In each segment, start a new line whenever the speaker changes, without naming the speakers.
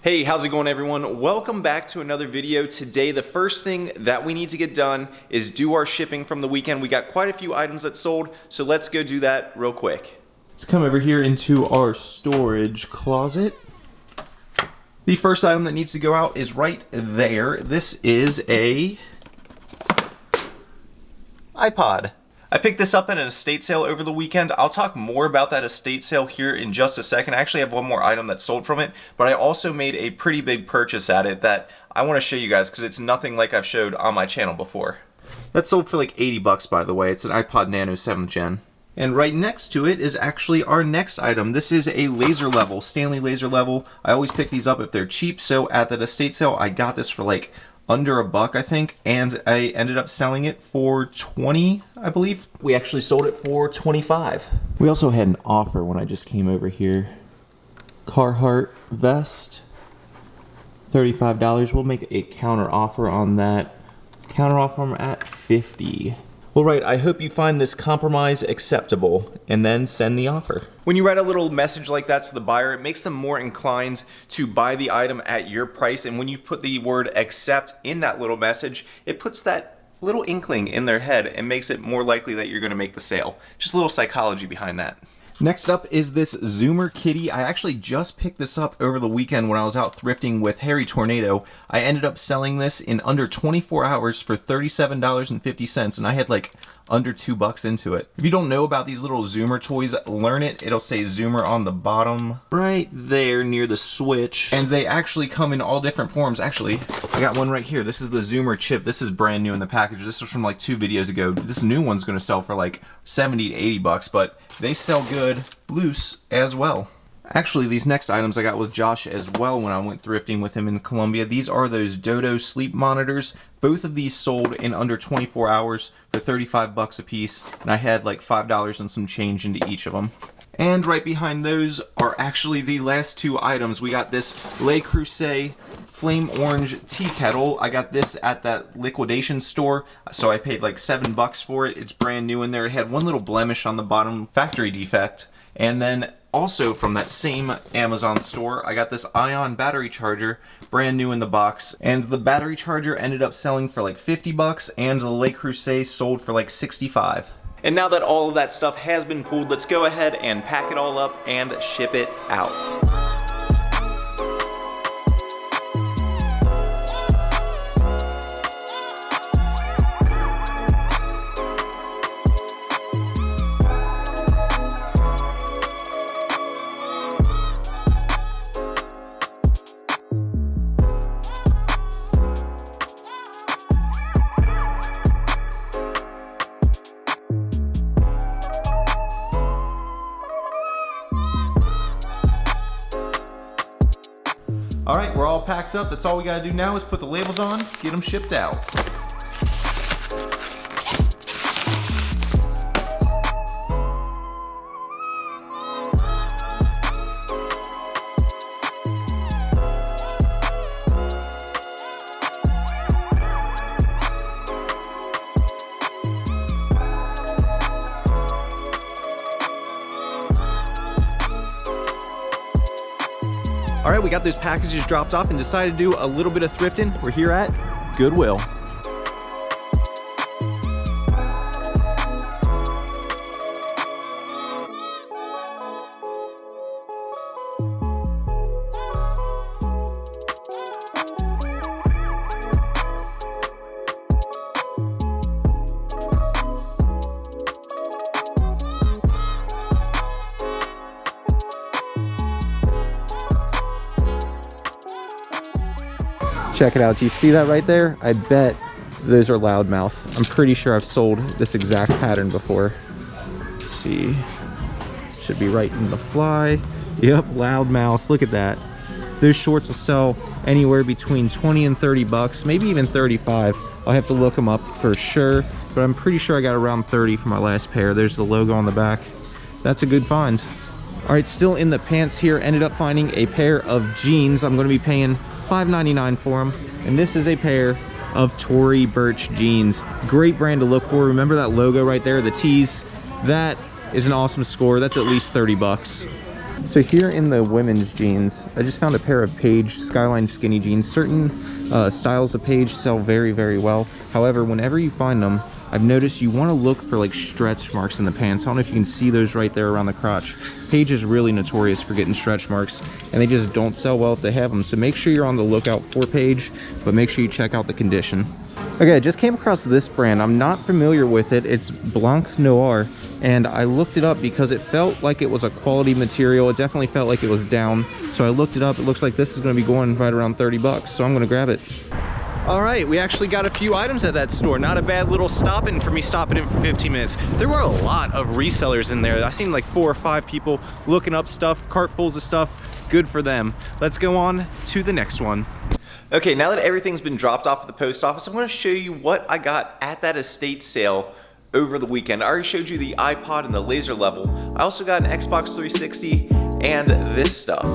Hey, how's it going everyone? Welcome back to another video. Today, the first thing that we need to get done is do our shipping from the weekend. We got quite a few items that sold, so let's go do that real quick. Let's come over here into our storage closet. The first item that needs to go out is right there. This is a iPod. I picked this up at an estate sale over the weekend. I'll talk more about that estate sale here in just a second. I actually have one more item that sold from it, but I also made a pretty big purchase at it that I want to show you guys because it's nothing like I've showed on my channel before. That sold for like 80 bucks, by the way. It's an iPod Nano 7th Gen. And right next to it is actually our next item. This is a laser level, Stanley laser level. I always pick these up if they're cheap, so at that estate sale I got this for like under $1, I think, and I ended up selling it for 20, I believe. We actually sold it for 25. We also had an offer when I just came over here. Carhartt vest, $35. We'll make a counter offer on that. Counter offer at 50. Well, right, I hope you find this compromise acceptable, and then send the offer. When you write a little message like that to the buyer, it makes them more inclined to buy the item at your price, and when you put the word accept in that little message, it puts that little inkling in their head and makes it more likely that you're gonna make the sale. Just a little psychology behind that. Next up is this Zoomer kitty. I actually just picked this up over the weekend when I was out thrifting with Harry Tornado. I ended up selling this in under 24 hours for $37.50, and I had like under $2 into it. If you don't know about these little Zoomer toys, learn it. It'll say Zoomer on the bottom right there near the switch. And they actually come in all different forms. Actually, I got one right here. This is the Zoomer chip. This is brand new in the package. This was from like 2 videos ago. This new one's gonna sell for like 70 to 80 bucks, but they sell good loose as well. Actually, these next items I got with Josh as well when I went thrifting with him in Colombia. These are those Dodo sleep monitors. Both of these sold in under 24 hours for 35 bucks a piece, and I had like $5 and some change into each of them. And right behind those are actually the last 2 items. We got this Le Creuset Flame Orange tea kettle. I got this at that liquidation store, so I paid like $7 for it. It's brand new in there. It had one little blemish on the bottom, factory defect. And then also from that same Amazon store, I got this Ion battery charger, brand new in the box. And the battery charger ended up selling for like 50 bucks, and the Le Creuset sold for like 65. And now that all of that stuff has been pulled, let's go ahead and pack it all up and ship it out. All right, we're all packed up. That's all we gotta do now is put the labels on, get them shipped out. All right, we got those packages dropped off and decided to do a little bit of thrifting. We're here at Goodwill. Check it out. Do you see that right there? I bet those are loudmouth. I'm pretty sure I've sold this exact pattern before. Let's see. Should be right in the fly. Yep, loudmouth. Look at that. Those shorts will sell anywhere between 20 and 30 bucks, maybe even 35. I'll have to look them up for sure, but I'm pretty sure I got around 30 for my last pair. There's the logo on the back. That's a good find. All right, still in the pants here. Ended up finding a pair of jeans. I'm going to be paying $5.99 for them, and this is a pair of Tory Burch jeans. Great brand to look for. Remember that logo right there, the tees? That is an awesome score. That's at least 30 bucks. So here in the women's jeans, I just found a pair of Page Skyline skinny jeans. Certain styles of Page sell very, very well. However, whenever you find them, I've noticed you want to look for like stretch marks in the pants. I don't know if you can see those right there around the crotch. Page is really notorious for getting stretch marks, and they just don't sell well if they have them. So make sure you're on the lookout for Page, but make sure you check out the condition. Okay, I just came across this brand. I'm not familiar with it. It's Blanc Noir, and I looked it up because it felt like it was a quality material. It definitely felt like it was down. So I looked it up. It looks like this is going to be going right around 30 bucks. So I'm going to grab it. All right, we actually got a few items at that store. Not a bad little stop-in for me stopping in for 15 minutes. There were a lot of resellers in there. I seen like 4 or 5 people looking up stuff, cartfuls of stuff. Good for them. Let's go on to the next one. Okay, now that everything's been dropped off at the post office, I'm going to show you what I got at that estate sale over the weekend. I already showed you the iPod and the laser level. I also got an Xbox 360 and this stuff.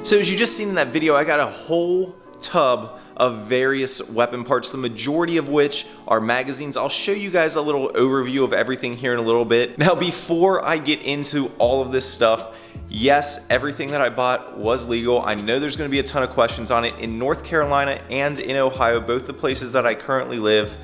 So as you just seen in that video, I got a whole tub of various weapon parts, the majority of which are magazines. I'll show you guys a little overview of everything here in a little bit. Now, before I get into all of this stuff, yes, everything that I bought was legal. I know there's going to be a ton of questions on it. In North Carolina and in Ohio, both the places that I currently live,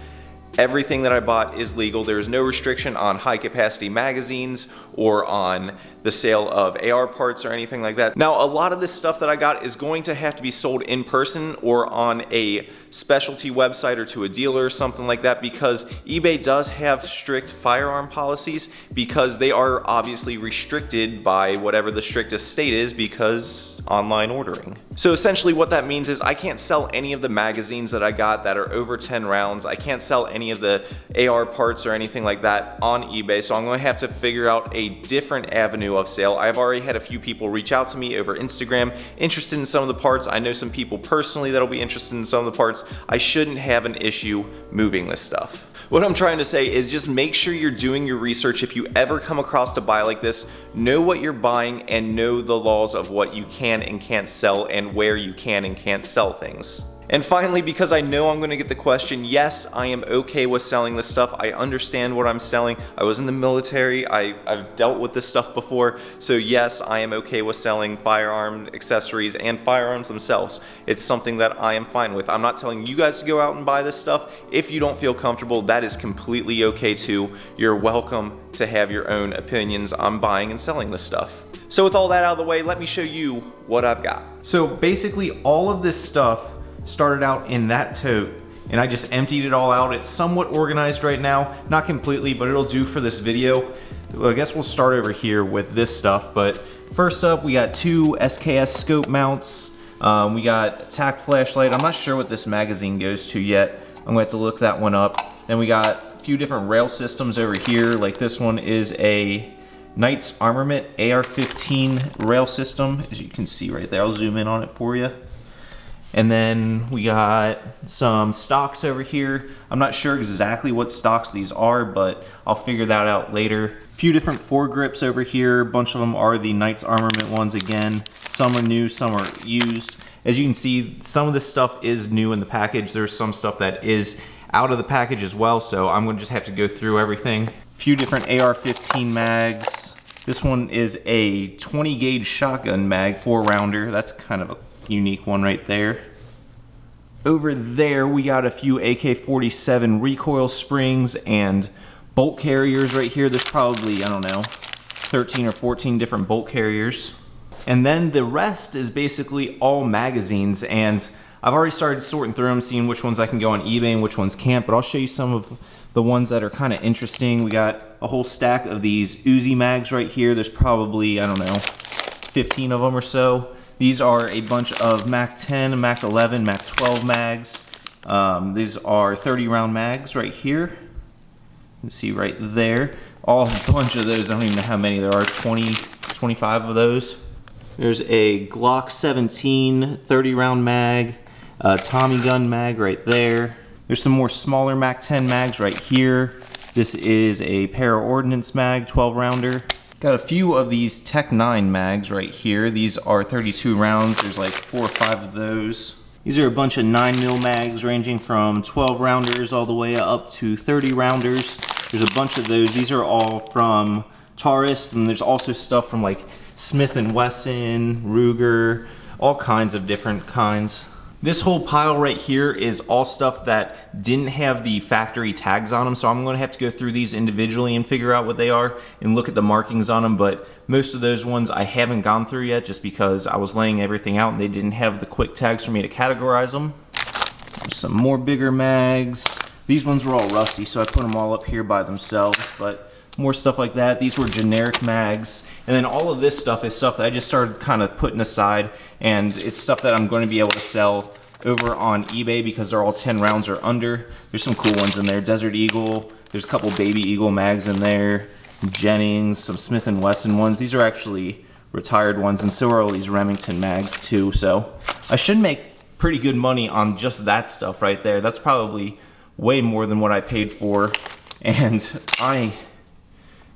everything that I bought is legal. There is no restriction on high capacity magazines or on the sale of AR parts or anything like that. Now, a lot of this stuff that I got is going to have to be sold in person or on a specialty website or to a dealer or something like that, because eBay does have strict firearm policies, because they are obviously restricted by whatever the strictest state is, because online ordering. So essentially what that means is I can't sell any of the magazines that I got that are over 10 rounds. I can't sell any of the AR parts or anything like that on eBay, so I'm going to have to figure out a different avenue of sale. I've already had a few people reach out to me over Instagram interested in some of the parts. I know some people personally that'll be interested in some of the parts. I shouldn't have an issue moving this stuff. What I'm trying to say is just make sure you're doing your research. If you ever come across a buy like this, know what you're buying and know the laws of what you can and can't sell and where you can and can't sell things. And finally, because I know I'm going to get the question, yes, I am okay with selling this stuff. I understand what I'm selling. I was in the military. I've dealt with this stuff before. So yes, I am okay with selling firearm accessories and firearms themselves. It's something that I am fine with. I'm not telling you guys to go out and buy this stuff. If you don't feel comfortable, that is completely okay too. You're welcome to have your own opinions on buying and selling this stuff. So with all that out of the way, let me show you what I've got. So basically all of this stuff started out in that tote, and I just emptied it all out. It's somewhat organized right now, not completely, but it'll do for this video. Well, I guess we'll start over here with this stuff, but first up we got 2 SKS scope mounts. We got a tack flashlight. I'm not sure what this magazine goes to yet. I'm going to have to look that one up. Then we got a few different rail systems over here. Like this one is a Knights Armament AR-15 rail system, as you can see right there. I'll zoom in on it for you. And then we got some stocks over here. I'm not sure exactly what stocks these are, but I'll figure that out later. A few different foregrips over here. A bunch of them are the Knights Armament ones again. Some are new, some are used. As you can see, some of this stuff is new in the package. There's some stuff that is out of the package as well, so I'm gonna just have to go through everything. A few different AR-15 mags. This one is a 20 gauge shotgun mag, 4-rounder. That's kind of a unique one right there. Over there we got a few AK-47 recoil springs and bolt carriers right here. There's probably, I don't know, 13 or 14 different bolt carriers. And then the rest is basically all magazines, and I've already started sorting through them, seeing which ones I can go on eBay and which ones can't, but I'll show you some of the ones that are kind of interesting. We got a whole stack of these Uzi mags right here. There's probably, I don't know, 15 of them or so. These are a bunch of Mac 10, Mac 11, Mac 12 mags. These are 30 round mags right here. You can see right there. A bunch of those, I don't even know how many there are, 20, 25 of those. There's a Glock 17 30 round mag, Tommy gun mag right there. There's some more smaller Mac 10 mags right here. This is a Para Ordnance mag, 12 rounder. Got a few of these Tech 9 mags right here. These are 32 rounds. There's like 4 or 5 of those. These are a bunch of 9mm mags ranging from 12 rounders all the way up to 30 rounders. There's a bunch of those. These are all from Taurus, and there's also stuff from like Smith & Wesson, Ruger, all kinds of different kinds. This whole pile right here is all stuff that didn't have the factory tags on them, so I'm going to have to go through these individually and figure out what they are and look at the markings on them, but most of those ones I haven't gone through yet just because I was laying everything out and they didn't have the quick tags for me to categorize them. There's some more bigger mags. These ones were all rusty, so I put them all up here by themselves, but more stuff like that. These were generic mags. And then all of this stuff is stuff that I just started kind of putting aside, and it's stuff that I'm going to be able to sell over on eBay because they're all 10 rounds or under. There's some cool ones in there. Desert Eagle. There's a couple Baby Eagle mags in there. Jennings, some Smith & Wesson ones. These are actually retired ones, and so are all these Remington mags too. So I should make pretty good money on just that stuff right there. That's probably way more than what I paid for, and I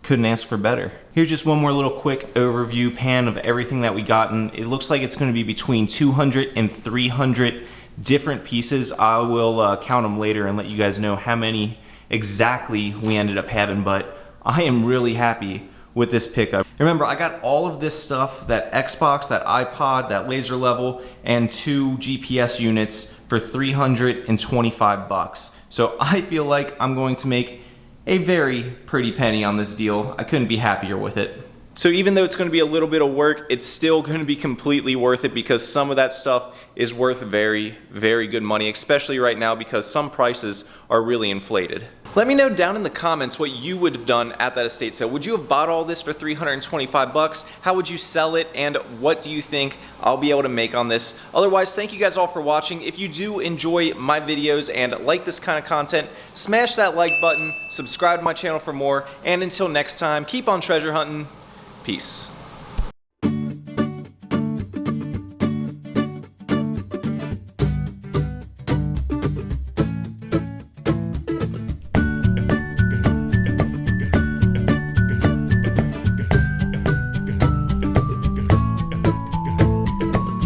couldn't ask for better. Here's just one more little quick overview pan of everything that we gotten. It looks like it's going to be between 200 and 300 different pieces. I will count them later and let you guys know how many exactly we ended up having, but I am really happy with this pickup. Remember, I got all of this stuff, that Xbox, that iPod, that laser level, and 2 GPS units for 325 bucks. So I feel like I'm going to make a very pretty penny on this deal. I couldn't be happier with it. So even though it's going to be a little bit of work, it's still going to be completely worth it because some of that stuff is worth very, very good money, especially right now because some prices are really inflated. Let me know down in the comments what you would have done at that estate sale. Would you have bought all this for 325 bucks? How would you sell it? And what do you think I'll be able to make on this? Otherwise, thank you guys all for watching. If you do enjoy my videos and like this kind of content, smash that like button, subscribe to my channel for more, and until next time, keep on treasure hunting. Peace.